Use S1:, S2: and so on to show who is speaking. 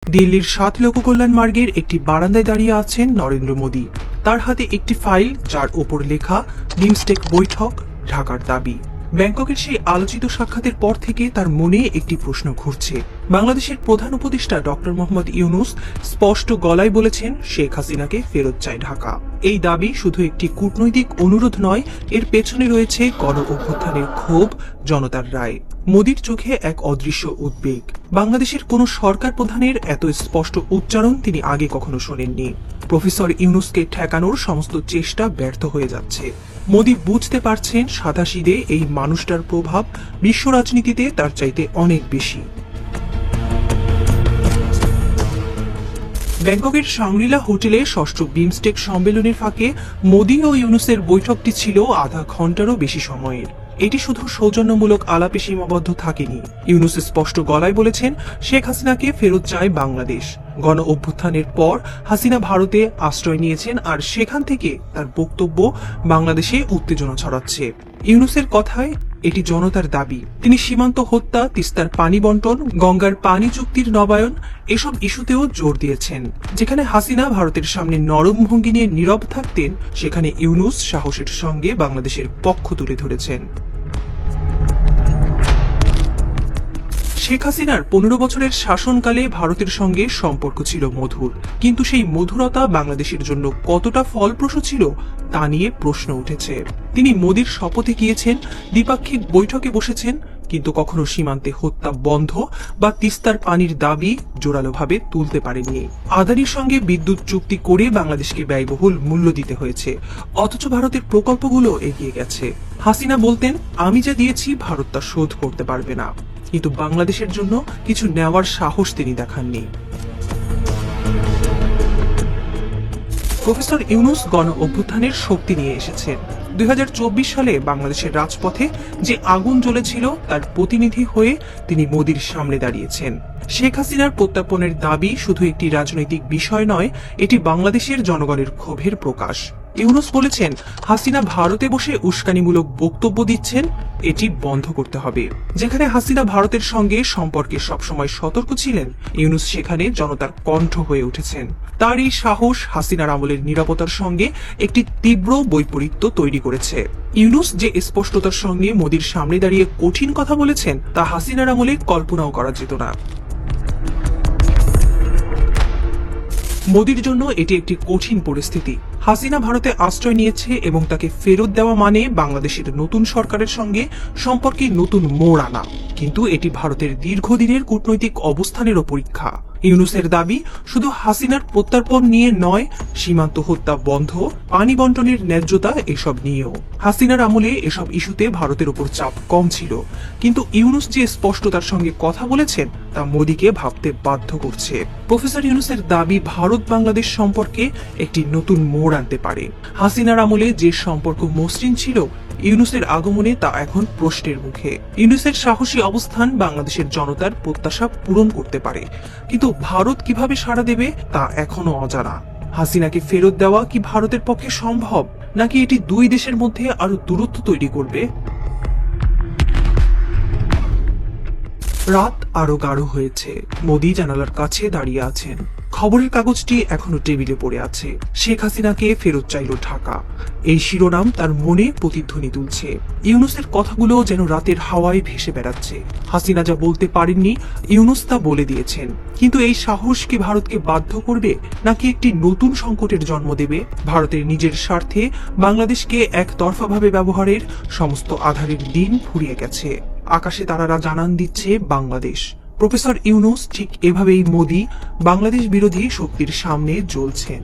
S1: দিল্লির ৭ লোককল্যাণ মার্গের একটি বারান্দায় দাঁড়িয়ে আছেন নরেন্দ্র মোদী। তার হাতে একটি ফাইল, যার ওপর লেখা বিমস্টেক বৈঠক, ঢাকার দাবি। ব্যাংককের সেই আলোচিত সাক্ষাতের পর থেকে তার মনে একটি প্রশ্ন ঘুরছে। বাংলাদেশের প্রধান উপদেষ্টা ডক্টর মোহাম্মদ ইউনূস স্পষ্ট গলায় বলেছেন, শেখ হাসিনাকে ফেরত চায় ঢাকা। এই দাবি শুধু একটি কূটনৈতিক অনুরোধ নয়, এর পেছনে রয়েছে গণ অভ্যুত্থানের ক্ষোভ, জনতার রায়। মোদির চোখে এক অদৃশ্য উদ্বেগ। বাংলাদেশের কোন সরকার প্রধানের এত স্পষ্ট উচ্চারণ তিনি আগে কখনো শোনেননি। প্রফেসর ইউনূসকে ঠেকানোর সমস্ত চেষ্টা ব্যর্থ হয়ে যাচ্ছে। মোদি বুঝতে পারছেন, সাদাসিধে এই মানুষটার প্রভাব বিশ্ব রাজনীতিতে তার চাইতে অনেক বেশি। ব্যাংককের শাংরিলা হোটেলে ষষ্ঠ বিমস্টেক সম্মেলনের ফাঁকে মোদি ও ইউনূসের বৈঠকটি ছিল আধা ঘন্টারও বেশি সময়ের। এটি শুধু সৌজন্যমূলক আলাপে সীমাবদ্ধ থাকেনি। ইউনূস স্পষ্ট গলায় বলেছেন, শেখ হাসিনাকে ফেরত চায় বাংলাদেশ। গণ অভ্যুত্থানের পর হাসিনা ভারতে আশ্রয় নিয়েছেন, আর সেখান থেকে তার বক্তব্য বাংলাদেশে উত্তেজনা ছড়াচ্ছে। ইউনূসের কথায় এটি জনতার দাবি। তিনি সীমান্ত হত্যা, তিস্তার পানি বন্টন, গঙ্গার পানি চুক্তির নবায়ন এসব ইস্যুতেও জোর দিয়েছেন। যেখানে হাসিনা ভারতের সামনে নরম ভঙ্গি নিয়ে নীরব থাকতেন, সেখানে ইউনূস সাহসের সঙ্গে বাংলাদেশের পক্ষ তুলে ধরেছেন। শেখ হাসিনার ১৫ বছরের শাসনকালে ভারতের সঙ্গে সম্পর্ক ছিল মধুর, কিন্তু সেই মধুরতা বাংলাদেশের জন্য কতটা ফলপ্রসূ ছিল তা নিয়ে প্রশ্ন উঠেছে। তিনি মোদির শপথে গিয়েছেন, দ্বিপাক্ষিক বৈঠকে বসেছেন, কিন্তু কখনো সীমান্তে হত্যা বন্ধ বা তিস্তার পানির দাবি জোরালোভাবে তুলতে পারেননি। আদানির সঙ্গে বিদ্যুৎ চুক্তি করে বাংলাদেশকে ব্যয়বহুল মূল্য দিতে হয়েছে, অথচ ভারতের প্রকল্পগুলো এগিয়ে গেছে। হাসিনা বলতেন, আমি যা দিয়েছি ভারত তা শোধ করতে পারবে না, কিন্তু বাংলাদেশের জন্য কিছু নেওয়ার সাহস তিনি দেখাননি। প্রফেসর ইউনূস গণ অভ্যুত্থানের শক্তি নিয়ে এসেছেন। ২০২৪ সালে বাংলাদেশের রাজপথে যে আগুন জ্বলেছিল, তার প্রতিনিধি হয়ে তিনি মোদির সামনে দাঁড়িয়েছেন। শেখ হাসিনার প্রত্যাপনের দাবি শুধু একটি রাজনৈতিক বিষয় নয়, এটি বাংলাদেশের জনগণের ক্ষোভের প্রকাশ। ইউনূস বলেছেন, হাসিনা ভারতে বসে উস্কানিমূলক বক্তব্য দিচ্ছেন, এটি বন্ধ করতে হবে। যেখানে হাসিনা ভারতের সঙ্গে সম্পর্কে সবসময় সতর্ক ছিলেন, ইউনূস সেখানে জনতার কণ্ঠ হয়ে উঠেছেন। তার এই সাহস হাসিনার আমলের নিরাপত্তার সঙ্গে একটি তীব্র বৈপরীত্য তৈরি করেছে। ইউনূস যে স্পষ্টতার সঙ্গে মোদির সামনে দাঁড়িয়ে কঠিন কথা বলেছেন, তা হাসিনার আমলে কল্পনাও করা যেত না। মোদির জন্য এটি একটি কঠিন পরিস্থিতি। হাসিনা ভারতে আশ্রয় নিয়েছে এবং তাকে ফেরত দেওয়া মানে বাংলাদেশের নতুন সরকারের সঙ্গে সম্পর্কে নতুন মোড় আনা। কিন্তু এটি ভারতের দীর্ঘদিনের কূটনৈতিক অবস্থানেরও পরীক্ষা। ইউনূসের দাবি শুধু হাসিনার প্রত্যর্পণ নিয়ে নয়, সীমান্ত হত্যা বন্ধ, পানি বন্টনের ন্যায্যতা এসব নিয়েও। হাসিনার আমলে এসব ইস্যুতে ভারতের উপর চাপ কম ছিল, কিন্তু ইউনূস যে স্পষ্টতার সঙ্গে কথা বলেছেন, তা মোদিকে ভাবতে বাধ্য করছে। প্রফেসর ইউনূসের দাবি ভারত বাংলাদেশ সম্পর্কে একটি নতুন মোড় আনতে পারে। হাসিনার আমলে যে সম্পর্ক মসৃণ ছিল, ইউনূসের আগমনে তা এখন প্রশ্নের মুখে। ইউনূসের সাহসী অবস্থান বাংলাদেশের জনতার প্রত্যাশা পূরণ করতে পারে, কিন্তু ভারত কিভাবে সাড়া দেবে তা এখনো অজানা। হাসিনাকে ফেরত দেওয়া কি ভারতের পক্ষে সম্ভব, নাকি এটি দুই দেশের মধ্যে আরো দূরত্ব তৈরি করবে? রাত আরো গাঢ় হয়েছে। মোদি জানালার কাছে দাঁড়িয়ে আছেন। খবরের কাগজটি এখনো টেবিলে পড়ে আছে। শেখ হাসিনাকে ফেরত চাইল ঢাকা, এই শিরোনাম তার মনে প্রতিধ্বনি তুলছে। ইউনূসের কথাগুলো যেন রাতের হাওয়ায় ভেসে বেড়াচ্ছে। হাসিনা যা বলতে পারেননি, ইউনূস তা বলে দিয়েছেন। কিন্তু এই সাহস কি ভারতকে বাধ্য করবে, নাকি একটি নতুন সংকটের জন্ম দেবে? ভারতের নিজের স্বার্থে বাংলাদেশকে একতরফাভাবে ব্যবহারের সমস্ত আধারের দিন ফুরিয়ে গেছে। আকাশে তারারা জানান দিচ্ছে, বাংলাদেশ। প্রফেসর ইউনূস ঠিক এভাবেই মোদি বাংলাদেশ বিরোধী শক্তির সামনে জ্বলছেন।